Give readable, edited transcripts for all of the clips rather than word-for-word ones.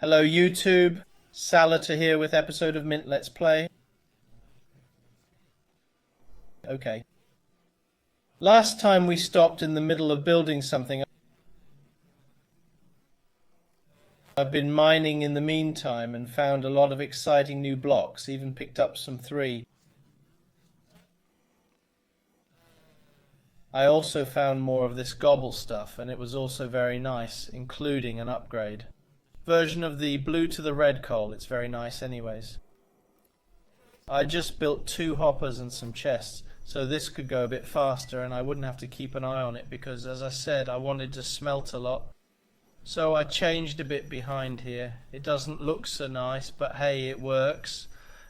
Hello YouTube, Salata here with episode of Mint Let's Play. Okay. Last time we stopped in the middle of building something. I've been mining in the meantime and found a lot of exciting new blocks, even picked up some 3. I also found more of this gobble stuff, and it was also very nice, including an upgrade. Version of the blue to the red coal. It's very nice anyways. I just built 2 hoppers and some chests, so this could go a bit faster and I wouldn't have to keep an eye on it because, as I said, I wanted to smelt a lot. So I changed a bit behind here. It doesn't look so nice, but hey, it works.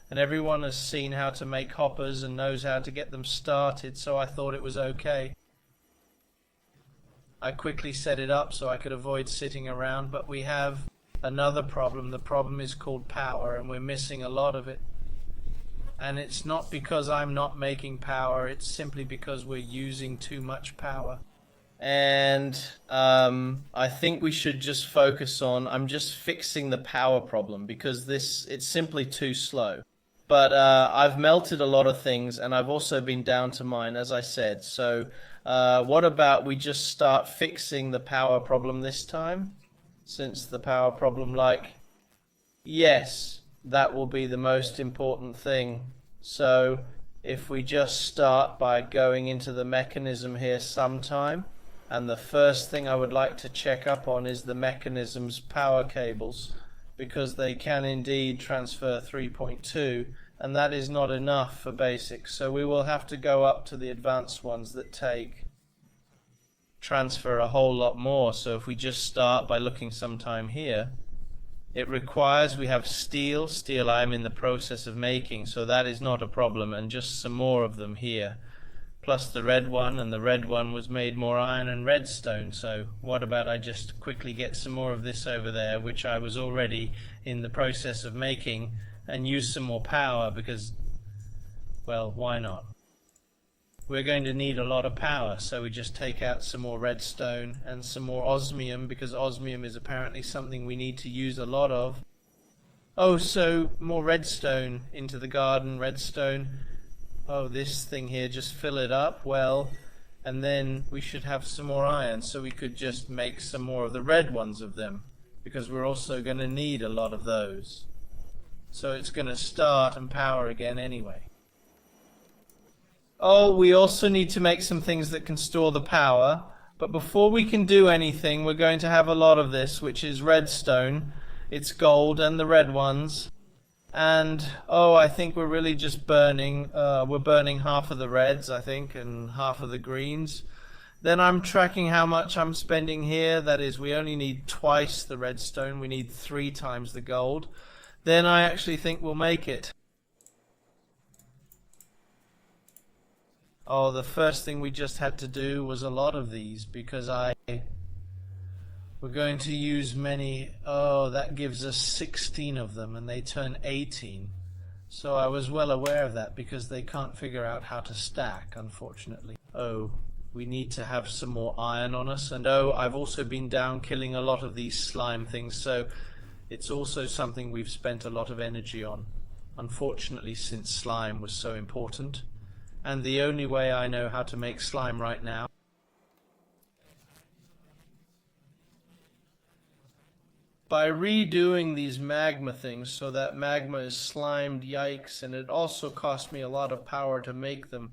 And everyone has seen how to make hoppers and knows how to get them started, so I thought it was okay. I quickly set it up so I could avoid sitting around, but we have another problem. The problem is called power, and we're missing a lot of it. And it's not because I'm not making power, it's simply because we're using too much power. And I think we should just focus on, I'm just fixing the power problem because it's simply too slow. But I've melted a lot of things, and I've also been down to mine, as I said. So what about we just start fixing the power problem this time? Since the power problem, yes, that will be the most important thing. So if we just start by going into the mechanism here sometime, and the first thing I would like to check up on is the mechanism's power cables, because they can indeed transfer 3.2, and that is not enough for basic, so we will have to go up to the advanced ones that transfer a whole lot more. So if we just start by looking sometime here, it requires we have steel I'm in the process of making, so that is not a problem, and just some more of them here, plus the red one, and the red one was made more iron and redstone. So what about I just quickly get some more of this over there, which I was already in the process of making, and use some more power because, well, why not? We're going to need a lot of power, so we just take out some more redstone and some more osmium, because osmium is apparently something we need to use a lot of. Oh, so more redstone into the garden, redstone. Oh, this thing here, just fill it up, well, and then we should have some more iron, so we could just make some more of the red ones of them, because we're also going to need a lot of those. So it's going to start and power again anyway. Oh, we also need to make some things that can store the power, but before we can do anything, we're going to have a lot of this, which is redstone. It's gold and the red ones. And, oh, I think we're really just burning, we're burning half of the reds, I think, and half of the greens. Then I'm tracking how much I'm spending here. That is, we only need twice the redstone, we need 3 times the gold. Then I actually think we'll make it. Oh, the first thing we just had to do was a lot of these, because we're going to use many. Oh, that gives us 16 of them, and they turn 18. So I was well aware of that, because they can't figure out how to stack, unfortunately. Oh, we need to have some more iron on us, and oh, I've also been down killing a lot of these slime things, so it's also something we've spent a lot of energy on, unfortunately, since slime was so important. And the only way I know how to make slime right now by redoing these magma things, so that magma is slimed, yikes, and it also cost me a lot of power to make them.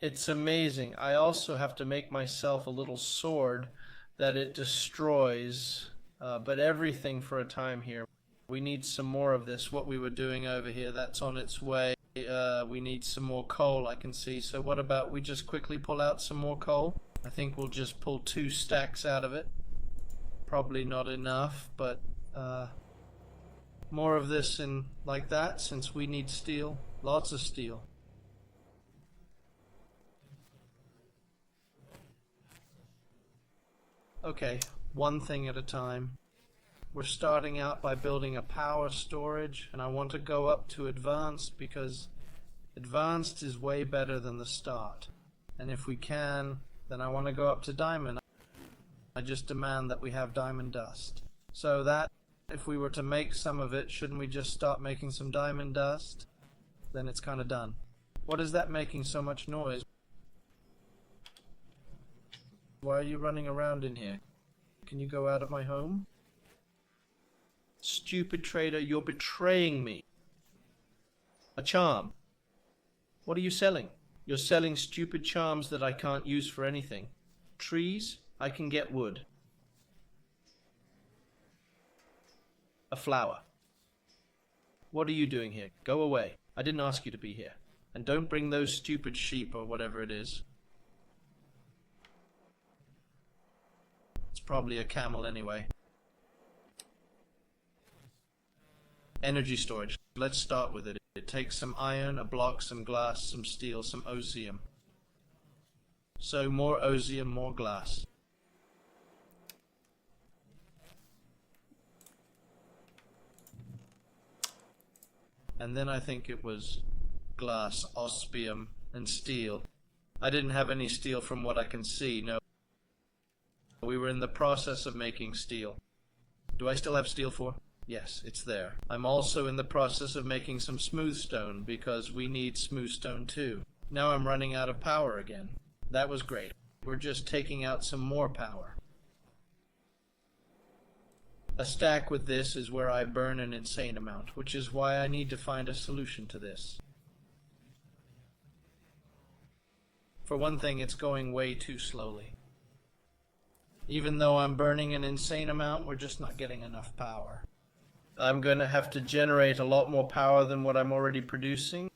It's amazing. I also have to make myself a little sword that it destroys, but everything for a time here. We need some more of this. What we were doing over here, that's on its way. We need some more coal, I can see. So what about we just quickly pull out some more coal? I think we'll just pull 2 stacks out of it. Probably not enough, but more of this in like that, since we need steel. Lots of steel. Okay, one thing at a time. We're starting out by building a power storage, and I want to go up to advanced because advanced is way better than the start. And if we can, then I want to go up to diamond. I just demand that we have diamond dust. So that if we were to make some of it, shouldn't we just start making some diamond dust? Then it's kind of done. What is that making so much noise? Why are you running around in here? Can you go out of my home? Stupid trader, you're betraying me. A charm. What are you selling? You're selling stupid charms that I can't use for anything. Trees, I can get wood. A flower. What are you doing here? Go away. I didn't ask you to be here. And don't bring those stupid sheep or whatever it is. It's probably a camel anyway. Energy storage. Let's start with it. It takes some iron, a block, some glass, some steel, some osium. So more osium, more glass. And then I think it was glass, osmium, and steel. I didn't have any steel from what I can see, no. We were in the process of making steel. Do I still have steel for? Yes, it's there. I'm also in the process of making some smooth stone because we need smooth stone too. Now I'm running out of power again. That was great. We're just taking out some more power. A stack with this is where I burn an insane amount, which is why I need to find a solution to this. For one thing, it's going way too slowly. Even though I'm burning an insane amount, we're just not getting enough power. I'm going to have to generate a lot more power than what I'm already producing.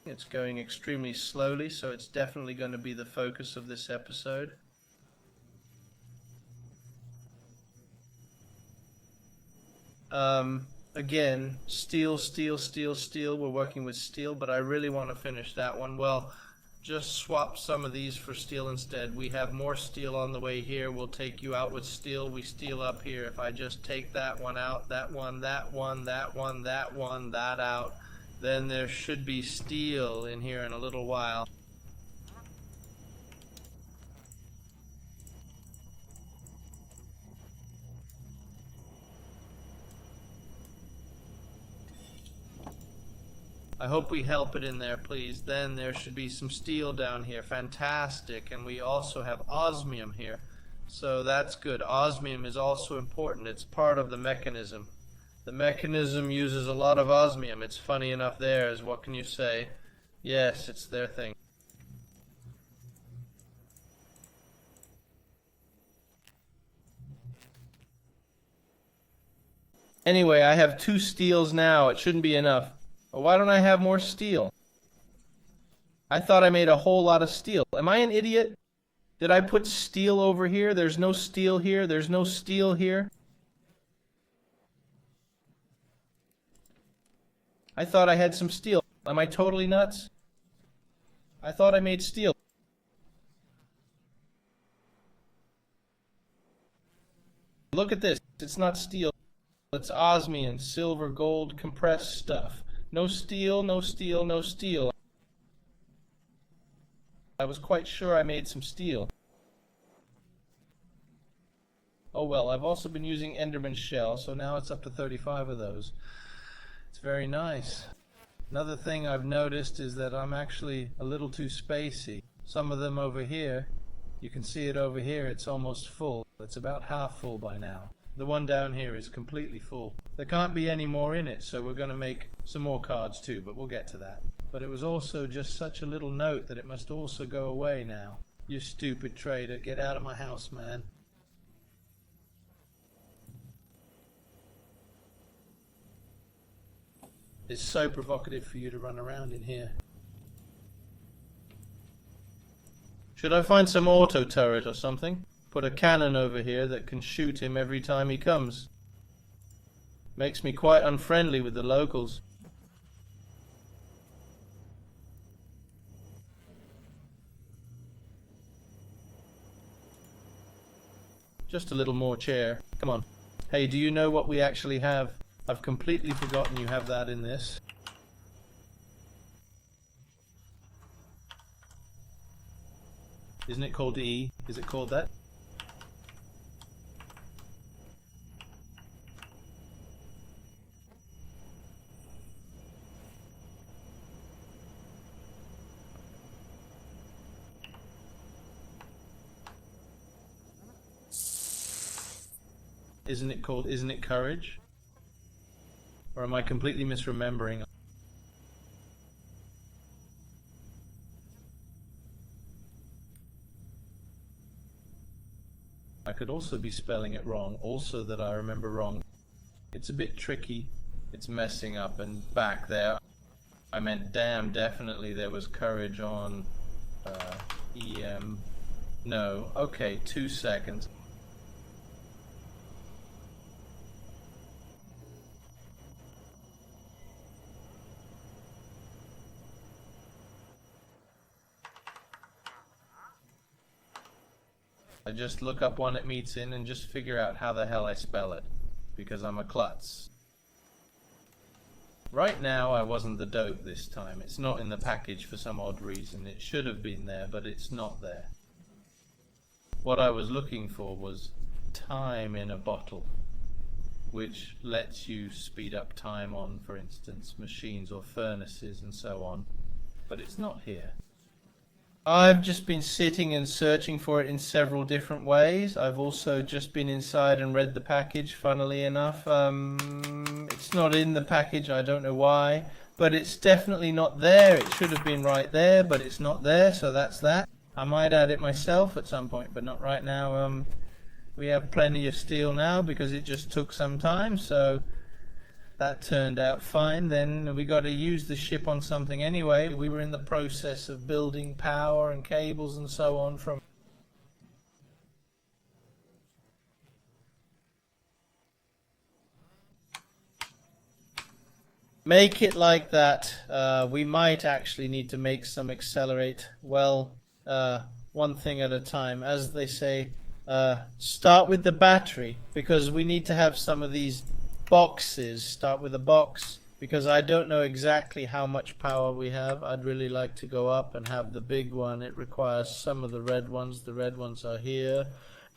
It's going extremely slowly, so it's definitely going to be the focus of this episode. Again, steel. We're working with steel, but I really want to finish that one. Well, just swap some of these for steel instead. We have more steel on the way here. We'll take you out with steel. We steel up here. If I just take that one out, that one, that one, that one, that one, that out, then there should be steel in here in a little while. I hope we help it in there, please. Then there should be some steel down here. Fantastic. And we also have osmium here. So that's good. Osmium is also important. It's part of the mechanism. The mechanism uses a lot of osmium. It's funny enough theirs. What can you say? Yes, it's their thing. Anyway, I have 2 steels now. It shouldn't be enough. Well, why don't I have more steel? I thought I made a whole lot of steel. Am I an idiot? Did I put steel over here? There's no steel here. There's no steel here. I thought I had some steel. Am I totally nuts? I thought I made steel. Look at this. It's not steel. It's osmium, silver, gold, compressed stuff. No steel, no steel, no steel. I was quite sure I made some steel. Oh well, I've also been using Enderman shell, so now it's up to 35 of those. It's very nice. Another thing I've noticed is that I'm actually a little too spacey. Some of them over here, you can see it over here, it's almost full. It's about half full by now. The one down here is completely full. There can't be any more in it, so we're going to make some more cards too, but we'll get to that. But it was also just such a little note that it must also go away now. You stupid trader, get out of my house, man. It's so provocative for you to run around in here. Should I find some auto turret or something? Put a cannon over here that can shoot him every time he comes. Makes me quite unfriendly with the locals. Just a little more chair. Come on. Hey, do you know what we actually have? I've completely forgotten you have that in this. Isn't it called E? Is it called that? Isn't it courage? Or am I completely misremembering? I could also be spelling it wrong, also that I remember wrong. It's a bit tricky. It's messing up, and back there I meant damn, definitely there was courage on EM. No, okay, 2 seconds. I just look up one it meets in and just figure out how the hell I spell it, because I'm a klutz. Right now I wasn't the dope this time. It's not in the package for some odd reason. It should have been there, but it's not there. What I was looking for was time in a bottle, which lets you speed up time on, for instance, machines or furnaces and so on, but it's not here. I've just been sitting and searching for it in several different ways. I've also just been inside and read the package, funnily enough. It's not in the package, I don't know why, but it's definitely not there. It should have been right there, but it's not there, so that's that. I might add it myself at some point, but not right now. We have plenty of steel now because it just took some time, so that turned out fine. Then we got to use the ship on something anyway. We were in the process of building power and cables and so on from... Make it like that. We might actually need to make some accelerate. Well, one thing at a time. As they say, start with the battery, because we need to have some of these boxes. Start with a box, because I don't know exactly how much power we have. I'd really like to go up and have the big one. It requires some of the red ones. The red ones are here,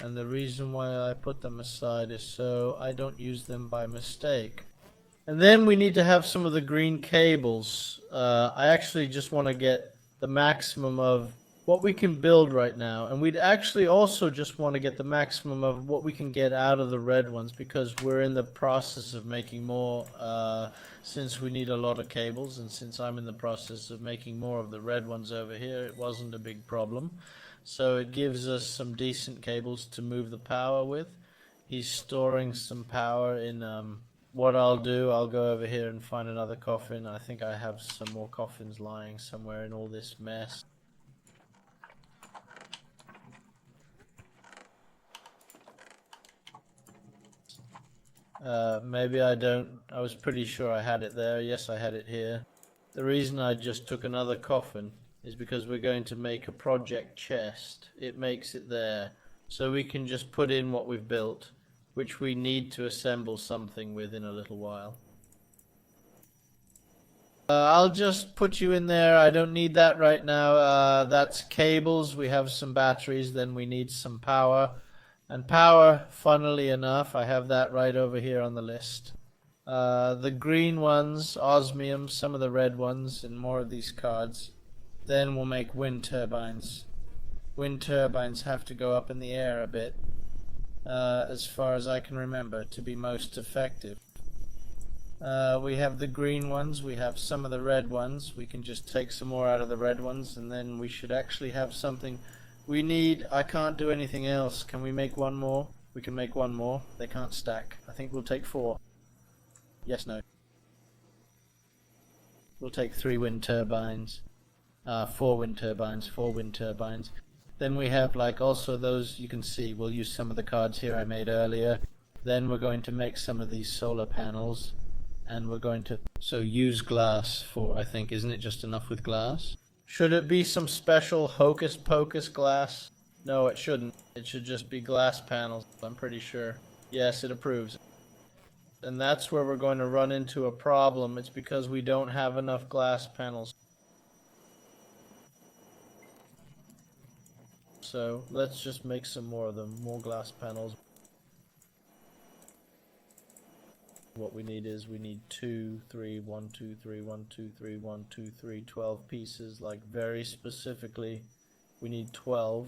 and the reason why I put them aside is so I don't use them by mistake. And then we need to have some of the green cables. I actually just want to get the maximum of what we can build right now, and we'd actually also just want to get the maximum of what we can get out of the red ones, because we're in the process of making more, since we need a lot of cables, and since I'm in the process of making more of the red ones over here, it wasn't a big problem. So it gives us some decent cables to move the power with. He's storing some power in what I'll do, I'll go over here and find another coffin. I think I have some more coffins lying somewhere in all this mess. Maybe I don't. I was pretty sure I had it there. Yes, I had it here. The reason I just took another coffin is because we're going to make a project chest. It makes it there, so we can just put in what we've built, which we need to assemble something with in a little while. I'll just put you in there. I don't need that right now. That's cables. We have some batteries. Then we need some power. And power, funnily enough, I have that right over here on the list. The green ones, osmium, some of the red ones, and more of these cards. Then we'll make wind turbines. Wind turbines have to go up in the air a bit, as far as I can remember, to be most effective. We have the green ones, we have some of the red ones. We can just take some more out of the red ones, and then we should actually have something. We need, I can't do anything else. Can we make one more? We can make one more. They can't stack. I think we'll take 4. Yes, no. We'll take 3 wind turbines. 4 wind turbines, 4 wind turbines. Then we have like also those, you can see, we'll use some of the cards here I made earlier. Then we're going to make some of these solar panels. And we're going to, so use glass for, I think, isn't it just enough with glass? Should it be some special hocus pocus glass? No, it shouldn't. It should just be glass panels, I'm pretty sure. Yes, it approves. And that's where we're going to run into a problem. It's because we don't have enough glass panels. So let's just make some more of them, more glass panels. What we need is we need 2, 3, 1, 2, 3, 1, 2, 3, 1, 2, 3, 12 pieces, like very specifically. We need 12.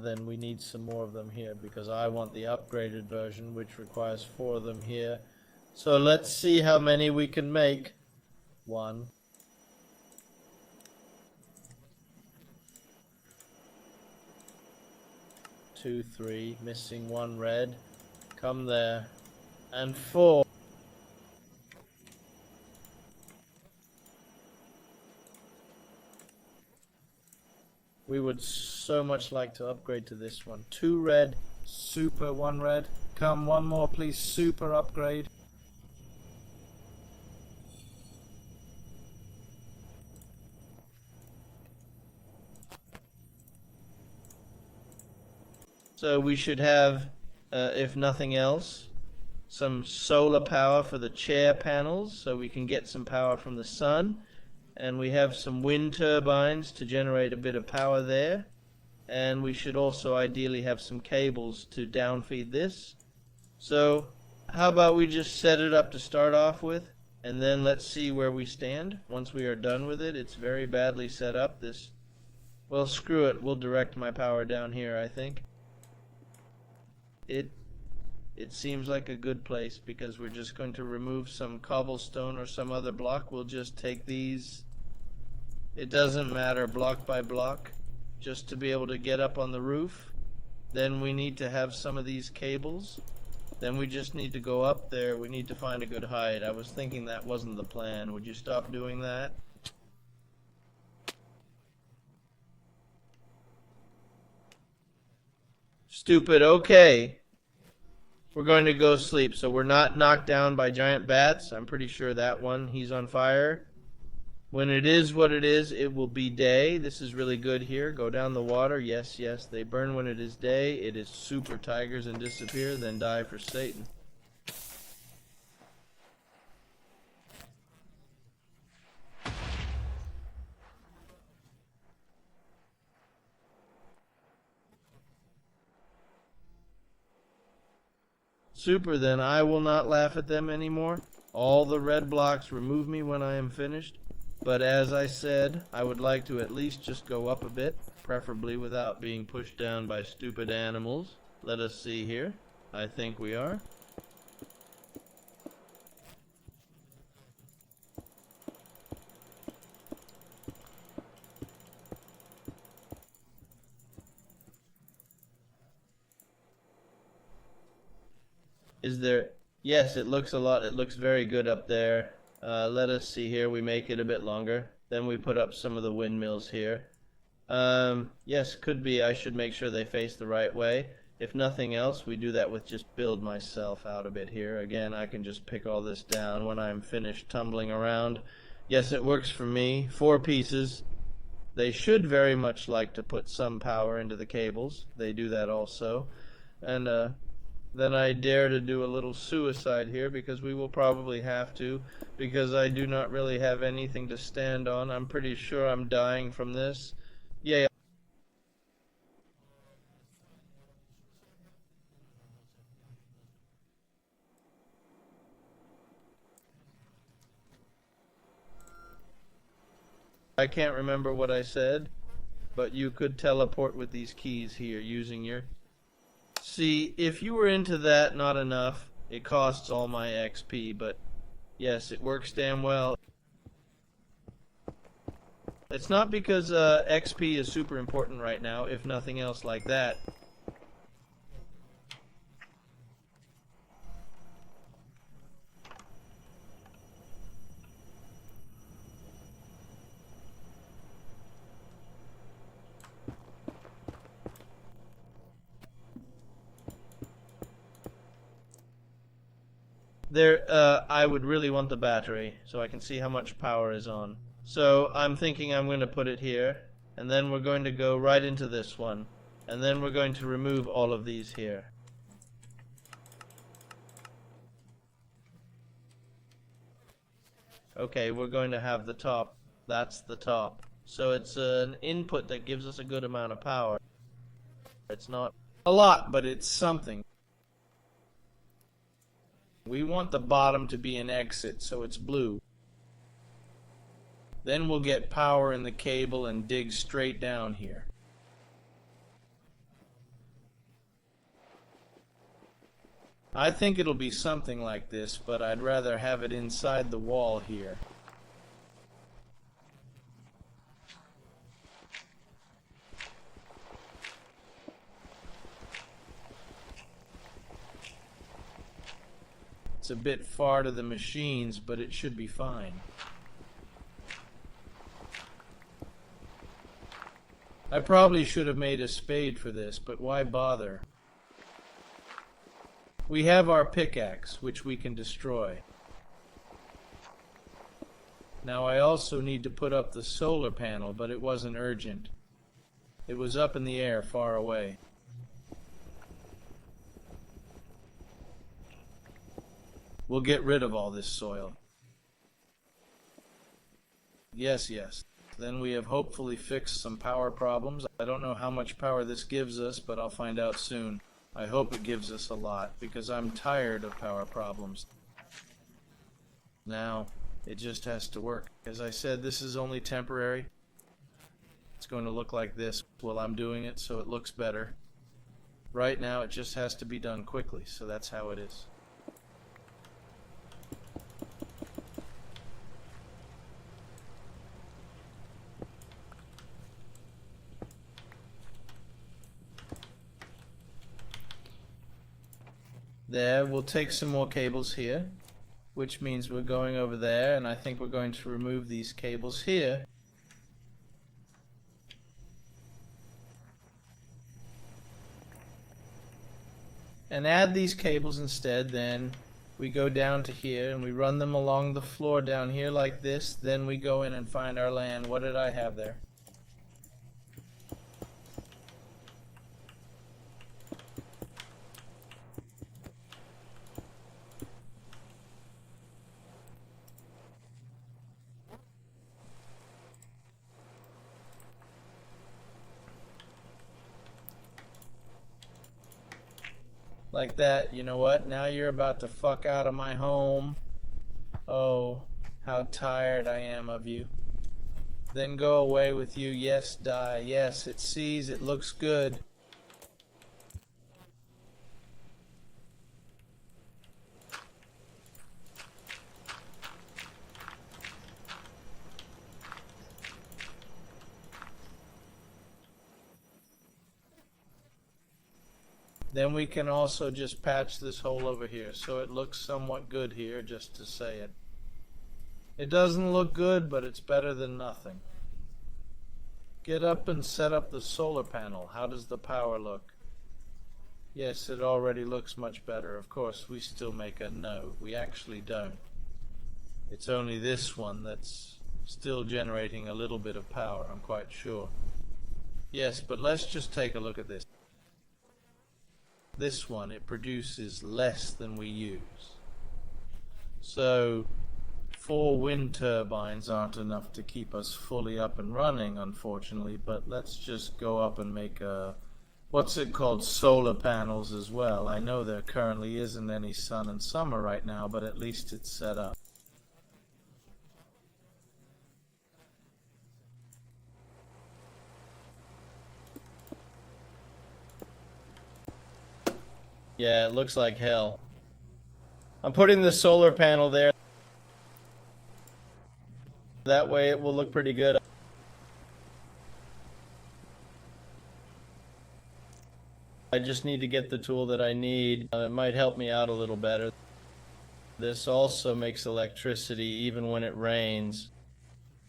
then we need some more of them here, because I want the upgraded version, which requires 4 of them here. So let's see how many we can make. 1, 2, 3, missing 1 red. Come there. And 4. We would so much like to upgrade to this one. 2 red, super 1 red. Come, 1 more please, super upgrade. So we should have, if nothing else, some solar power for the chair panels, so we can get some power from the sun. And we have some wind turbines to generate a bit of power there. And we should also ideally have some cables to downfeed this. So how about we just set it up to start off with, and then let's see where we stand once we are done with it. It's very badly set up. This, well, screw it, we'll direct my power down here, I think. It seems like a good place, because we're just going to remove some cobblestone or some other block. We'll just take these, it doesn't matter, block by block, just to be able to get up on the roof. Then we need to have some of these cables. Then we just need to go up there. We need to find a good height. I was thinking that wasn't the plan. Would you stop doing that? Stupid. Okay. We're going to go sleep. So we're not knocked down by giant bats. I'm pretty sure that one, he's on fire. When it is what it is, it will be day. This is really good here. Go down the water. Yes, yes. They burn when it is day. It is super tigers and disappear, then die for Satan. Super, then I will not laugh at them anymore. All the red blocks remove me when I am finished. But as I said, I would like to at least just go up a bit, preferably without being pushed down by stupid animals. Let us see here. I think we are. Is there... Yes, it looks a lot. It looks very good up there. Let us see here. We make it a bit longer. Then we put up some of the windmills here. Yes, could be. I should make sure they face the right way. If nothing else, we do that with just build myself out a bit here. Again, I can just pick all this down when I'm finished tumbling around. Yes, it works for me. 4 pieces. They should very much like to put some power into the cables. They do that also. And, then I dare to do a little suicide here, because we will probably have to, because I do not really have anything to stand on. I'm pretty sure I'm dying from this. Yay. I can't remember what I said, but you could teleport with these keys here using your... See, if you were into that, not enough. It costs all my XP, but yes, it works damn well. It's not because XP is super important right now, if nothing else like that. There, I would really want the battery, so I can see how much power is on. So I'm thinking I'm going to put it here, and then we're going to go right into this one, and then we're going to remove all of these here. Okay, we're going to have the top. That's the top. So it's an input that gives us a good amount of power. It's not a lot, but it's something. We want the bottom to be an exit, so it's blue. Then we'll get power in the cable and dig straight down here. I think it'll be something like this, but I'd rather have it inside the wall here. It's a bit far to the machines, but it should be fine. I probably should have made a spade for this, but why bother? We have our pickaxe, which we can destroy. Now I also need to put up the solar panel, but it wasn't urgent. It was up in the air far away. We'll get rid of all this soil. Yes. Then we have hopefully fixed some power problems. I don't know how much power this gives us, but I'll find out soon. I hope it gives us a lot, because I'm tired of power problems. Now, it just has to work. As I said, this is only temporary. It's going to look like this while I'm doing it, so it looks better. Right now, it just has to be done quickly, so that's how it is. There, we'll take some more cables here, which means we're going over there, and I think we're going to remove these cables here. And add these cables instead. Then we go down to here and we run them along the floor down here like this. Then we go in and find our land. What did I have there? Like that. You know what? Now you're about to fuck out of my home. Oh, how tired I am of you. Then go away with you. Yes, die. Yes, it sees. It looks good. Then we can also just patch this hole over here, so it looks somewhat good here, just to say it. It doesn't look good, but it's better than nothing. Get up and set up the solar panel. How does the power look? Yes, it already looks much better. Of course, we still make a no. We actually don't. It's only this one that's still generating a little bit of power, I'm quite sure. Yes, but let's just take a look at this. This one, it produces less than we use. So 4 wind turbines aren't enough to keep us fully up and running, unfortunately, but let's just go up and make what's it called, solar panels as well. I know there currently isn't any sun and summer right now, but at least it's set up. Yeah, it looks like hell. I'm putting the solar panel there. That way it will look pretty good. I just need to get the tool that I need. It might help me out a little better. This also makes electricity even when it rains.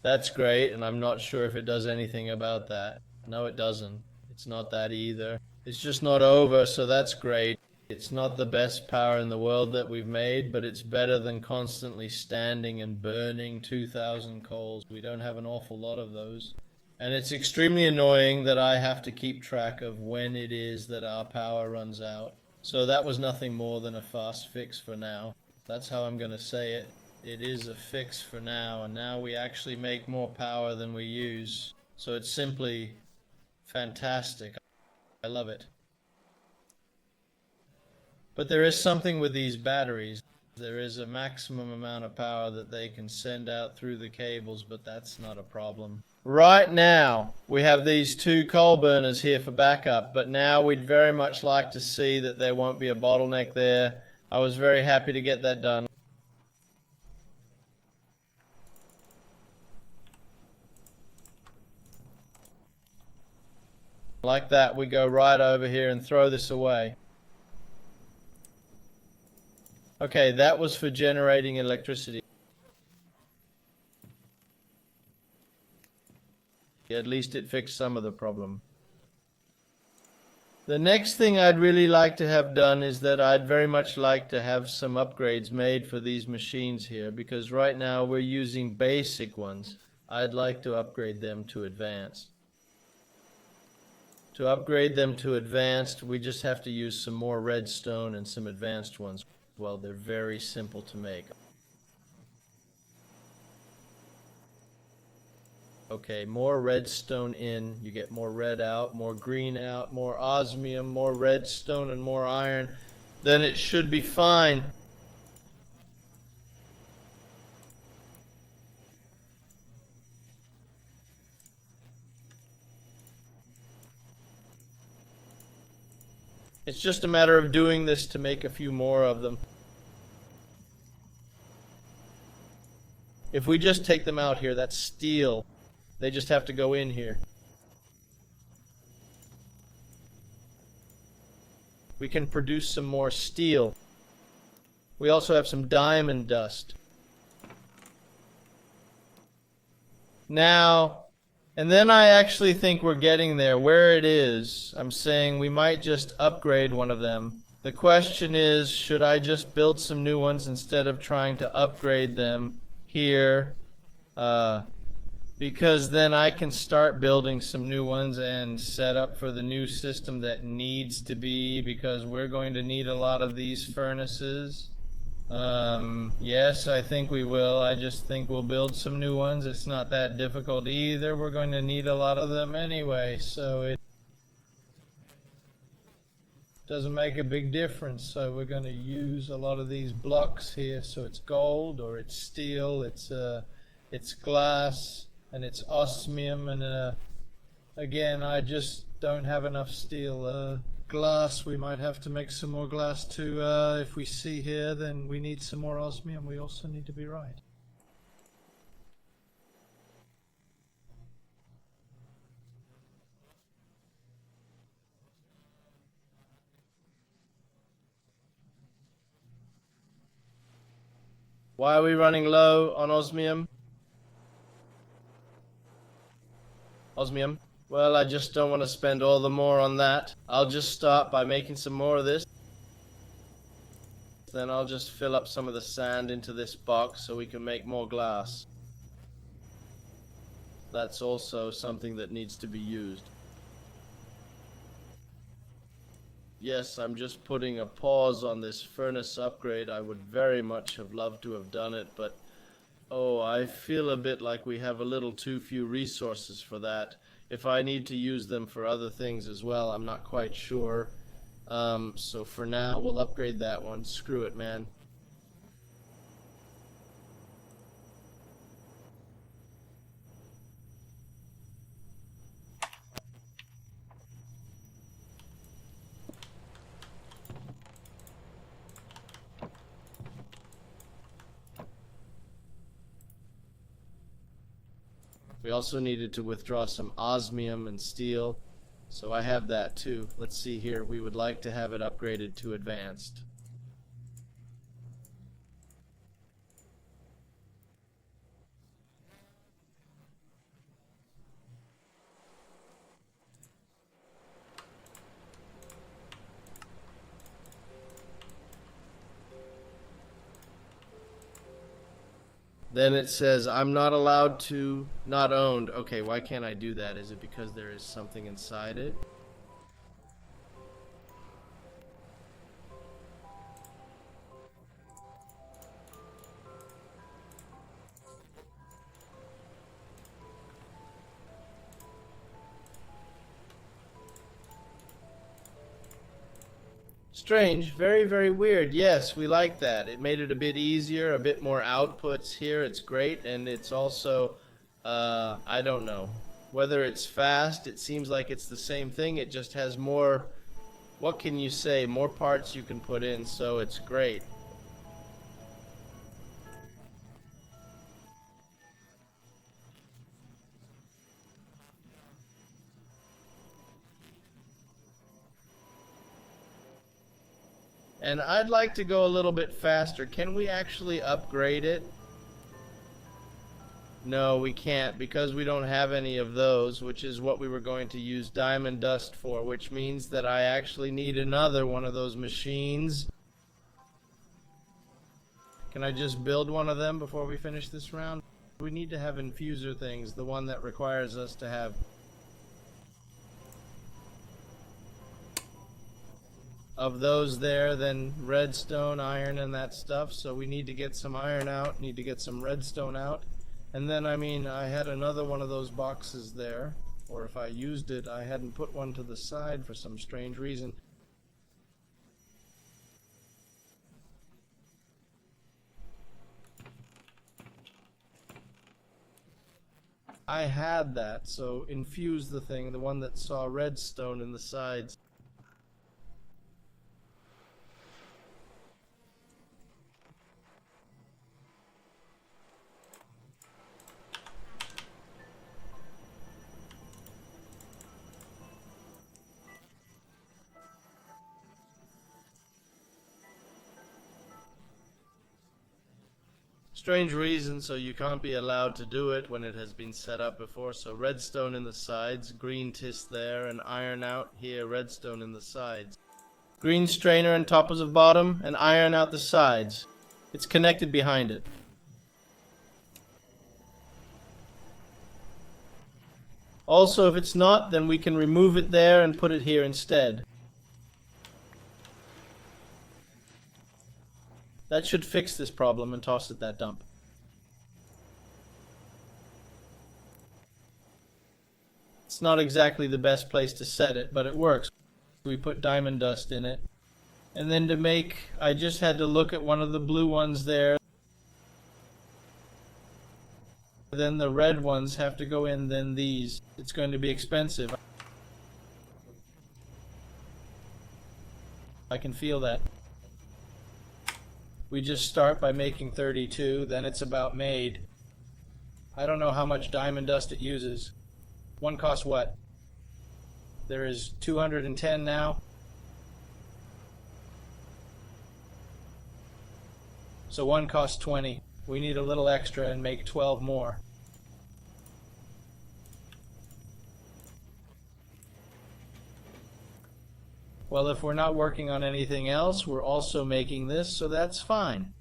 That's great, and I'm not sure if it does anything about that. No, it doesn't. It's not that either. It's just not over, so that's great. It's not the best power in the world that we've made, but it's better than constantly standing and burning 2,000 coals. We don't have an awful lot of those. And it's extremely annoying that I have to keep track of when it is that our power runs out. So that was nothing more than a fast fix for now. That's how I'm going to say it. It is a fix for now, and now we actually make more power than we use. So it's simply fantastic. I love it. But there is something with these batteries. There is a maximum amount of power that they can send out through the cables, but that's not a problem. Right now, we have these 2 coal burners here for backup, but now we'd very much like to see that there won't be a bottleneck there, I was very happy to get that done. Like that, we go right over here and throw this away. Okay, that was for generating electricity. At least it fixed some of the problem. The next thing I'd really like to have done is that I'd very much like to have some upgrades made for these machines here, because right now we're using basic ones. I'd like to upgrade them to advanced. To upgrade them to advanced, we just have to use some more redstone and some advanced ones. Well, they're very simple to make. Okay, more redstone in, you get more red out, more green out, more osmium, more redstone, and more iron. Then it should be fine. It's just a matter of doing this to make a few more of them. If we just take them out here, that's steel. They just have to go in here. We can produce some more steel. We also have some diamond dust. Now, and then I actually think we're getting there. Where it is, I'm saying we might just upgrade one of them. The question is, should I just build some new ones instead of trying to upgrade them here? Because then I can start building some new ones and set up for the new system that needs to be, because we're going to need a lot of these furnaces. Yes, I think we will. I just think we'll build some new ones. It's not that difficult either. We're going to need a lot of them anyway, so it doesn't make a big difference. So we're going to use a lot of these blocks here. So it's gold, or it's steel, it's glass, and it's osmium, and again, I just don't have enough steel. Glass, we might have to make some more glass too. If we see here, then we need some more osmium. We also need to be right. Why are we running low on osmium? Osmium. Well, I just don't want to spend all the more on that. I'll just start by making some more of this. Then I'll just fill up some of the sand into this box so we can make more glass. That's also something that needs to be used. Yes, I'm just putting a pause on this furnace upgrade. I would very much have loved to have done it, but oh, I feel a bit like we have a little too few resources for that. If I need to use them for other things as well, I'm not quite sure. So for now, we'll upgrade that one. Screw it, man. We also needed to withdraw some osmium and steel, so I have that too. Let's see here. We would like to have it upgraded to advanced. Then it says, I'm not allowed to, not owned. Okay, why can't I do that? Is it because there is something inside it? Strange, very, very weird. Yes, we like that. It made it a bit easier, a bit more outputs here. It's great, and it's also, I don't know. Whether it's fast, it seems like it's the same thing. It just has more What can you say? More parts you can put in, so it's great. And I'd like to go a little bit faster. Can we actually upgrade it? No, we can't, because we don't have any of those, which is what we were going to use diamond dust for, which means that I actually need another one of those machines. Can I just build one of them before we finish this round? We need to have infuser things, the one that requires us to have of those there, then redstone, iron, and that stuff. So we need to get some iron out, need to get some redstone out. And then, I mean, I had another one of those boxes there, or if I used it, I hadn't put one to the side for some strange reason. I had that, so infuse the thing, the one that saw redstone in the sides. Strange reason, so you can't be allowed to do it when it has been set up before. So redstone in the sides, green tist there, and iron out here, redstone in the sides. Green strainer and top of bottom, and iron out the sides. It's connected behind it. Also, if it's not, then we can remove it there and put it here instead. That should fix this problem and toss it that dump. It's not exactly the best place to set it, but it works. We put diamond dust in it. And then to make, I just had to look at one of the blue ones there. Then the red ones have to go in, then these. It's going to be expensive. I can feel that. We just start by making 32, then it's about made. I don't know how much diamond dust it uses. One costs what? There is 210 now. So one costs 20. We need a little extra and make 12 more. Well, if we're not working on anything else, we're also making this, so that's fine.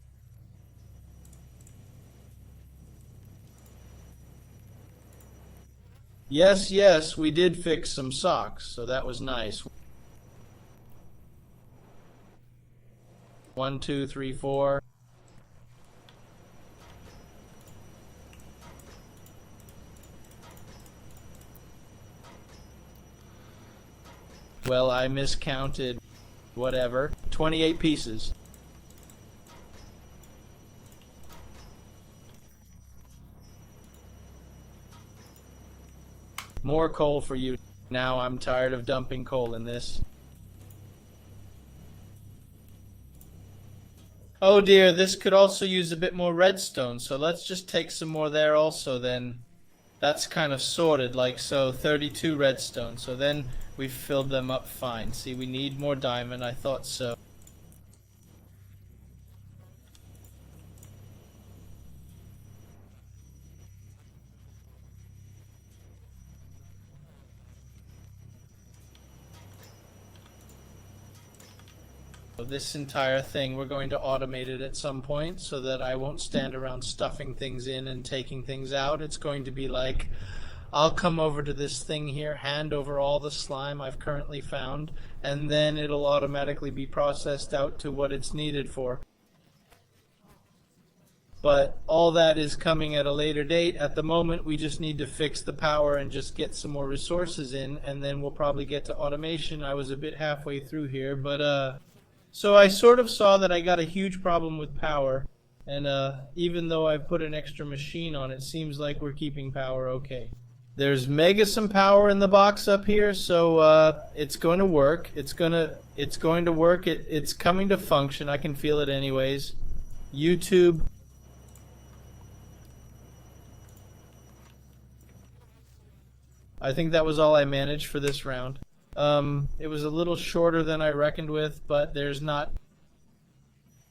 Yes, yes, we did fix some socks, so that was nice. 1, 2, 3, 4. Well, I miscounted. Whatever. 28 pieces. More coal for you. Now I'm tired of dumping coal in this. Oh dear, this could also use a bit more redstone, so let's just take some more there also then. That's kind of sorted like so, 32 redstone, so then we've filled them up fine. See, we need more diamond, I thought so. This entire thing, we're going to automate it at some point so that I won't stand around stuffing things in and taking things out. It's going to be like, I'll come over to this thing here, hand over all the slime I've currently found, and then it'll automatically be processed out to what it's needed for. But all that is coming at a later date. At the moment, we just need to fix the power and just get some more resources in, and then we'll probably get to automation. I was a bit halfway through here, but so I sort of saw that I got a huge problem with power, and even though I've put an extra machine on, it seems like we're keeping power okay. There's mega some power in the box up here, so it's going to work. It's going to work. It's coming to function. I can feel it anyways. YouTube. I think that was all I managed for this round. It was a little shorter than I reckoned with, but there's not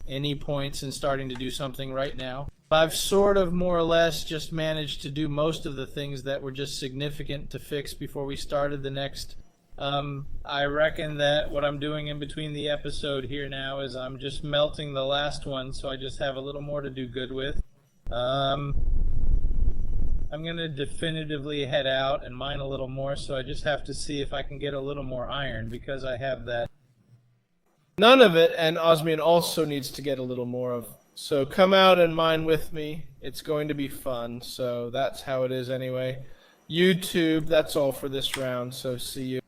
any points in starting to do something right now. I've sort of more or less just managed to do most of the things that were just significant to fix before we started the next. I reckon that what I'm doing in between the episode here now is I'm just melting the last one, so I just have a little more to do good with. I'm going to definitively head out and mine a little more, so I just have to see if I can get a little more iron, because I have that. None of it, and Osmian also needs to get a little more of. So come out and mine with me. It's going to be fun, so that's how it is anyway. YouTube, that's all for this round, so see you.